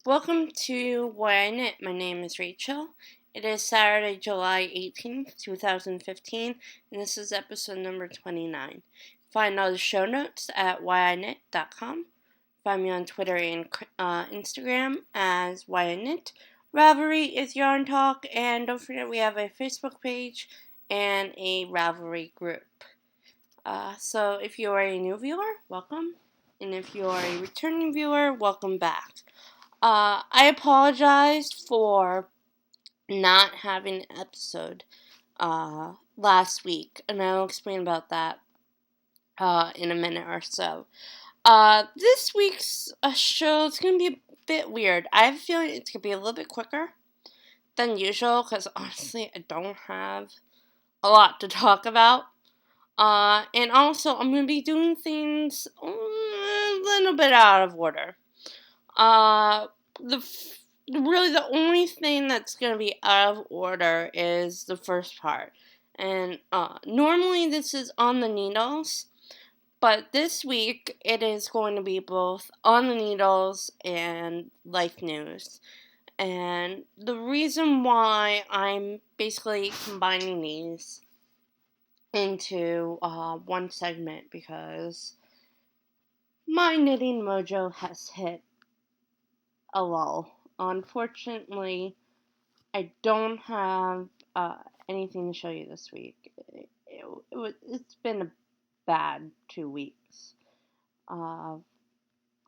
Welcome to Why I Knit. My name is Rachel. It is Saturday, July 18th, 2015, and this is episode number 29. Find all the show notes at whyiKnit.com. Find me on Twitter and Instagram as Why I Knit. Ravelry is Yarn Talk, and don't forget we have a Facebook page and a Ravelry group. So if you are a new viewer, welcome. And if you are a returning viewer, welcome back. I apologize for not having an episode last week, and I'll explain about that in a minute or so. This week's show is going to be a bit weird. I have a feeling it's going to be a little bit quicker than usual, because honestly, I don't have a lot to talk about. And also, I'm going to be doing things a little bit out of order. Really the only thing that's going to be out of order is the first part. And normally this is on the needles, but this week it is going to be both on the needles and life news. And the reason why I'm basically combining these into one segment because my knitting mojo has hit a lull. Unfortunately, I don't have anything to show you this week. It's been a bad 2 weeks.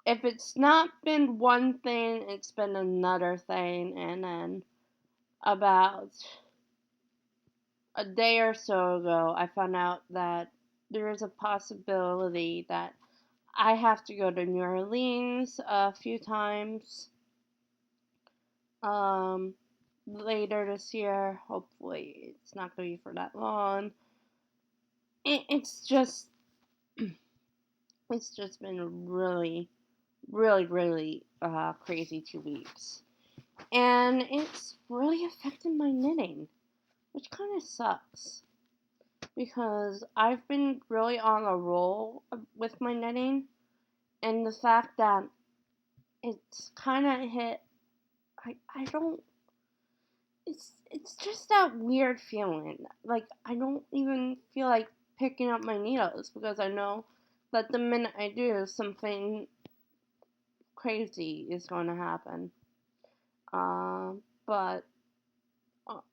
If it's not been one thing, it's been another thing, and then about a day or so ago, I found out that there is a possibility that I have to go to New Orleans a few times later this year. Hopefully, it's not going to be for that long. It's just been really, really, really crazy 2 weeks. And it's really affected my knitting, which kind of sucks. Because I've been really on a roll with my knitting. And the fact that it's kind of hit, I don't, it's just that weird feeling. Like, I don't even feel like picking up my needles because I know that the minute I do, something crazy is going to happen. But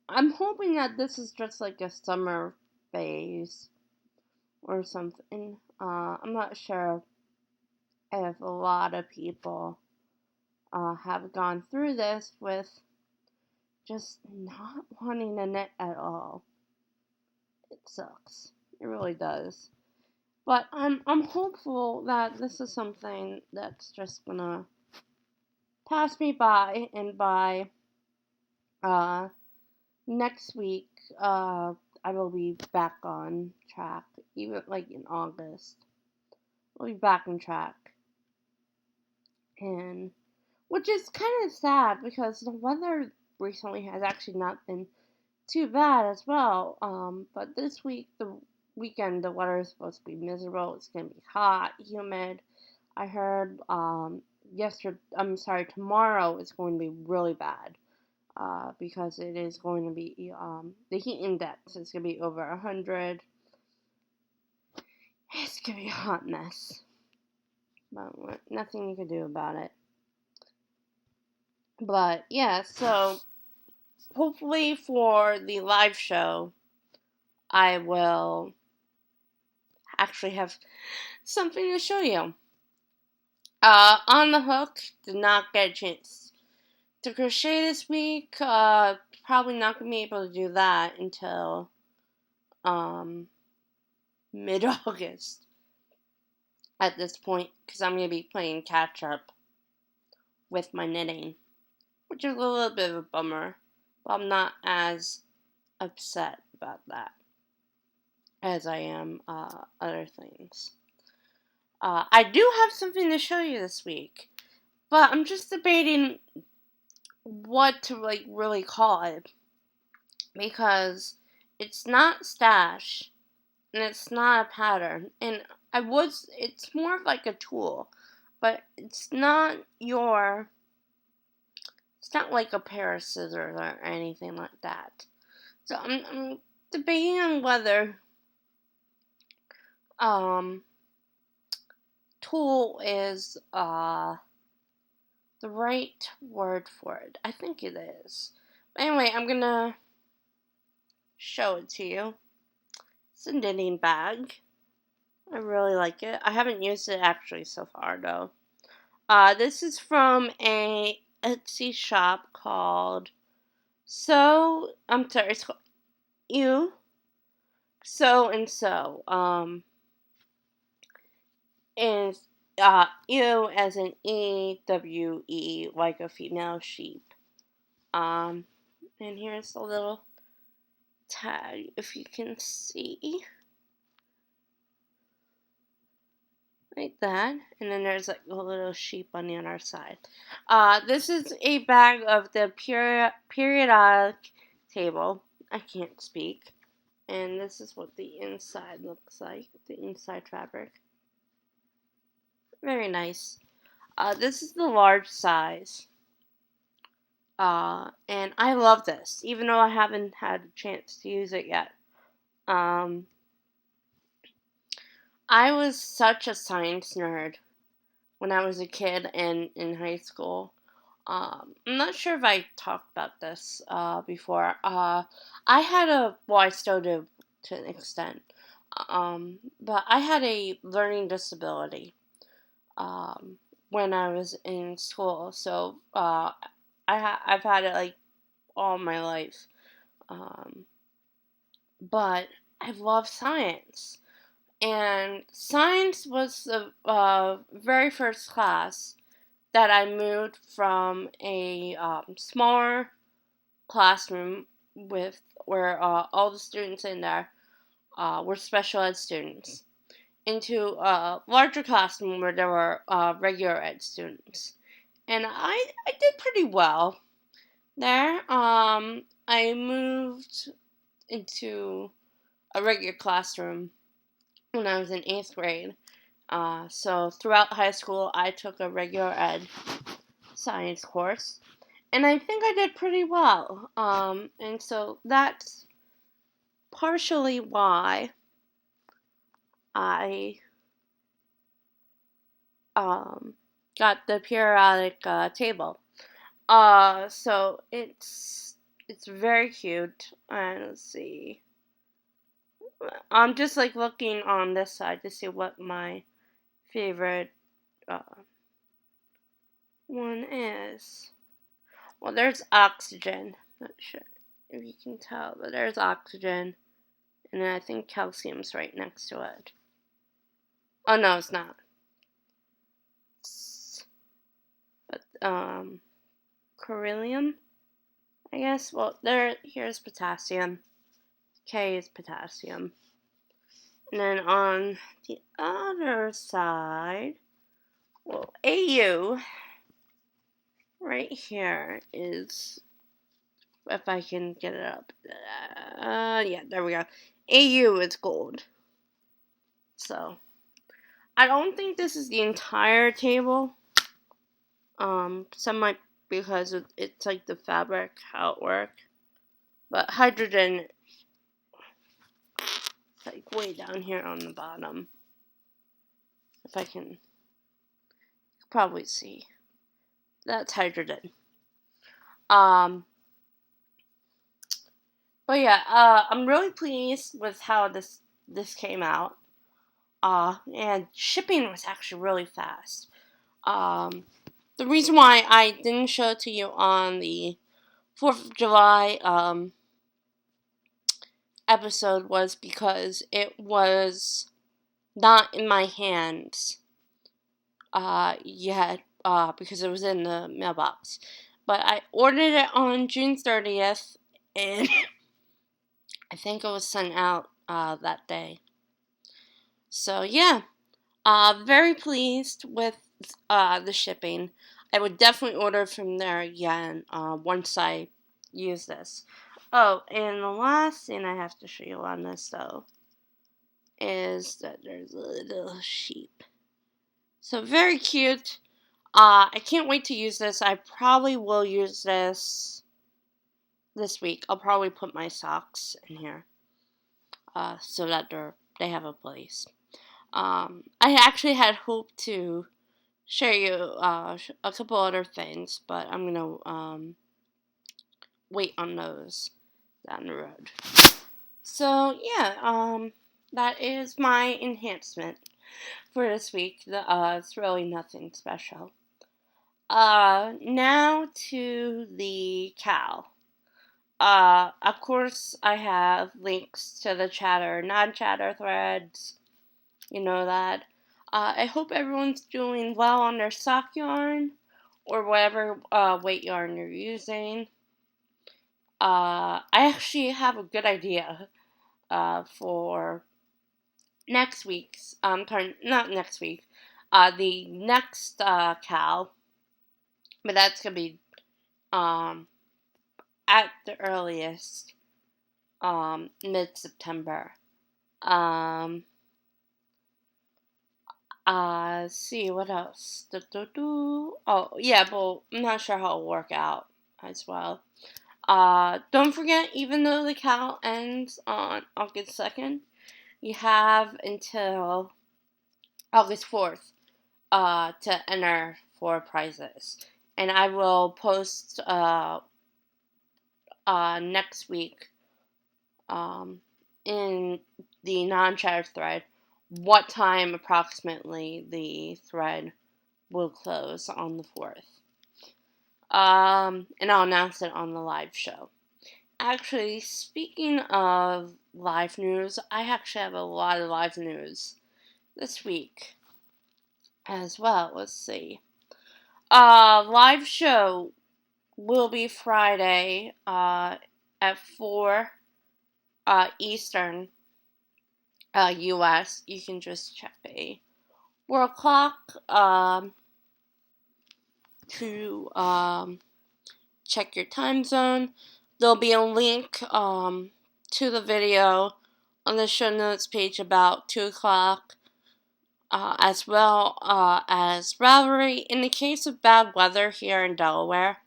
I'm hoping that this is just like a summer phase or something. I'm not sure if a lot of people have gone through this with just not wanting to knit at all. It sucks. It really does. But I'm hopeful that this is something that's just gonna pass me by, and by next week I will be back on track. Even like in August, I'll be back on track, and which is kind of sad because the weather recently has actually not been too bad as well. But this week, the weekend, the weather is supposed to be miserable. It's gonna be hot, humid. I heard tomorrow it's going to be really bad. Because it is going to be the heat index is going to be over 100. It's going to be a hot mess. But nothing you can do about it. But yeah, so hopefully for the live show, I will actually have something to show you. On the hook, did not get a chance to crochet this week. Probably not going to be able to do that until mid-August at this point, because I'm going to be playing catch up with my knitting, which is a little bit of a bummer, but I'm not as upset about that as I am other things. I do have something to show you this week, but I'm just debating what to really call it, because it's not stash and it's not a pattern, and it's more of like a tool, but it's not your It's not like a pair of scissors or anything like that. So I'm debating on whether tool is the right word for it. I think it is. Anyway, I'm gonna show it to you. It's a knitting bag. I really like it. I haven't used it actually so far though. This is from a Etsy shop called it's called You So and So. And You as an EWE, like a female sheep. And here's the little tag, if you can see. Like that. And then there's like a little sheep on the other side. This is a bag of the periodic table. I can't speak. And this is what the inside looks like. The inside fabric. Very nice. This is the large size. And I love this, even though I haven't had a chance to use it yet. I was such a science nerd when I was a kid and in high school. I'm not sure if I talked about this before. I still do to an extent. But I had a learning disability when I was in school. So I've had it like all my life. But I love science. And science was the very first class that I moved from a smaller classroom with where all the students in there were special ed students into a larger classroom where there were regular ed students. And I did pretty well there. I moved into a regular classroom when I was in 8th grade. So throughout high school, I took a regular ed science course, and I think I did pretty well. And so that's partially why I got the periodic table. So it's very cute. And let's see. I'm just like looking on this side to see what my favorite one is. Well, there's oxygen. Not sure if you can tell, but there's oxygen. And then I think calcium's right next to it. Oh, no, it's not. But, beryllium, I guess. Well, here's potassium. K is potassium. And then on the other side, well, AU right here is, if I can get it up. Yeah, there we go. AU is gold. So, I don't think this is the entire table. Some might because it's like the fabric, how it works. But hydrogen is like way down here on the bottom. If I can probably see. That's hydrogen. But yeah, I'm really pleased with how this came out. And shipping was actually really fast. The reason why I didn't show it to you on the 4th of July episode was because it was not in my hands yet because it was in the mailbox. But I ordered it on June 30th, and I think it was sent out that day. So yeah, very pleased with the shipping. I would definitely order from there again once I use this. Oh, and the last thing I have to show you on this though is that there's a little sheep. So very cute. I can't wait to use this. I probably will use this week. I'll probably put my socks in here, so that they have a place. I actually had hoped to share you a couple other things, but I'm gonna wait on those down the road. So yeah, that is my enhancement for this week. It's really nothing special. Now to the cow. Of course, I have links to the chatter, non-chatter threads. You know that. I hope everyone's doing well on their sock yarn or whatever weight yarn you're using. I actually have a good idea for next week's, not next week, the next cow, but that's gonna be at the earliest mid-September. See what else. Oh yeah, but I'm not sure how it'll work out as well. Don't forget, even though the cow ends on August 2nd, you have until August 4th to enter for prizes. And I will post next week in the non-chatter thread what time approximately the thread will close on the 4th. And I'll announce it on the live show. Actually, speaking of live news, I actually have a lot of live news this week as well. Let's see. Live show will be Friday at 4 Eastern US. You can just check a world clock to check your time zone. There'll be a link to the video on the show notes page about 2 o'clock, as well as Ravelry. In the case of bad weather here in Delaware,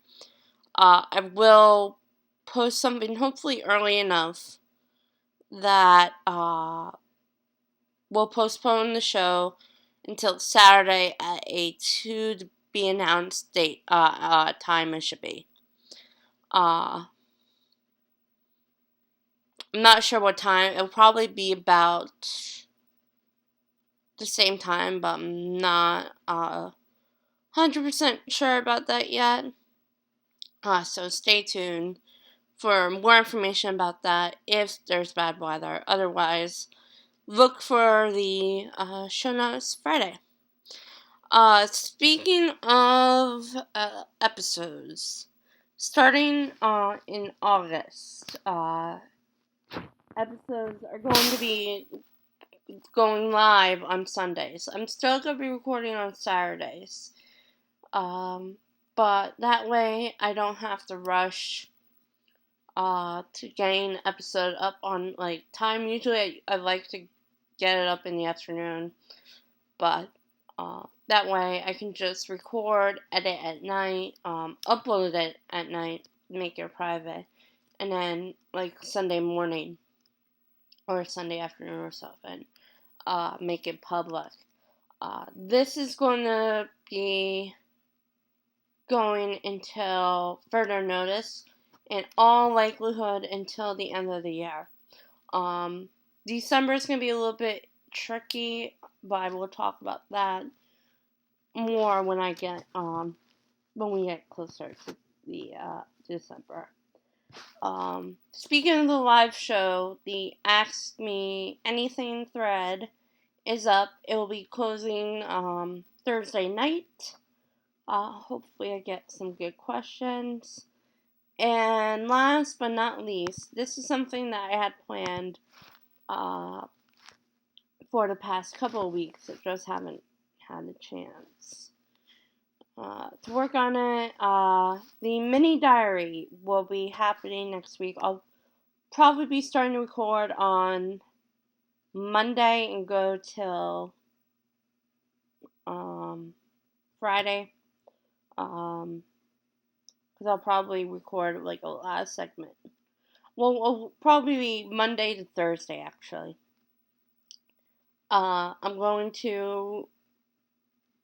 I will post something hopefully early enough that we'll postpone the show until Saturday at a to be announced date time it should be. I'm not sure what time. It'll probably be about the same time, but I'm not 100% sure about that yet. So stay tuned for more information about that if there's bad weather. Otherwise, look for the show notes Friday. Speaking of episodes, starting in August, episodes are going to be going live on Sundays. I'm still going to be recording on Saturdays. But that way I don't have to rush to getting episode up on like time. Usually I like to get it up in the afternoon, but that way I can just record, edit at night, upload it at night, make it private, and then like Sunday morning or Sunday afternoon or something, make it public. This is going to be going until further notice, in all likelihood until the end of the year. December is going to be a little bit tricky, but I will talk about that more when we get closer to the December. Speaking of the live show, the Ask Me Anything thread is up. It will be closing Thursday night. Hopefully I get some good questions. And last but not least, this is something that I had planned for the past couple of weeks. I just haven't had a chance to work on it. The mini diary will be happening next week. I'll probably be starting to record on Monday and go till Friday. Because I'll probably record like a last segment. Well, it'll probably be Monday to Thursday, actually. I'm going to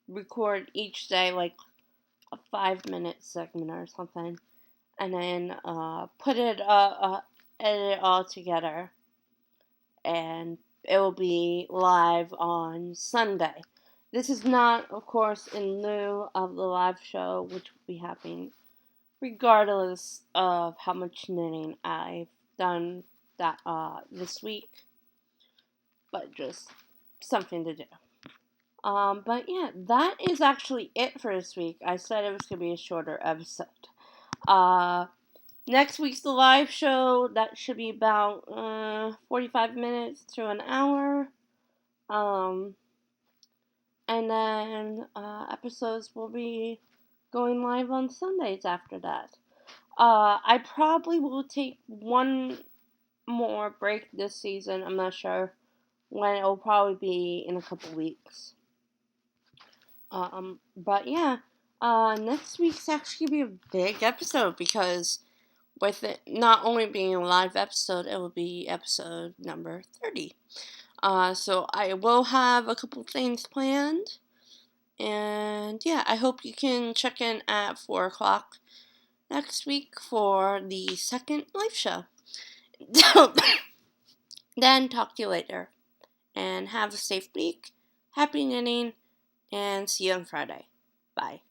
record each day like a 5 minute segment or something, and then edit it all together, and it will be live on Sunday. This is not, of course, in lieu of the live show, which will be happening regardless of how much knitting I've done this week, but just something to do. But yeah, that is actually it for this week. I said it was gonna be a shorter episode. Uh, Next week's the live show. That should be about 45 minutes to an hour. And then episodes will be going live on Sundays after that. I probably will take one more break this season. I'm not sure when. It'll probably be in a couple weeks. But yeah, next week's actually be a big episode because with it not only being a live episode, it will be episode number 30. So I will have a couple things planned. And yeah, I hope you can check in at 4 o'clock next week for the second live show. Then talk to you later. And have a safe week. Happy knitting. And see you on Friday. Bye.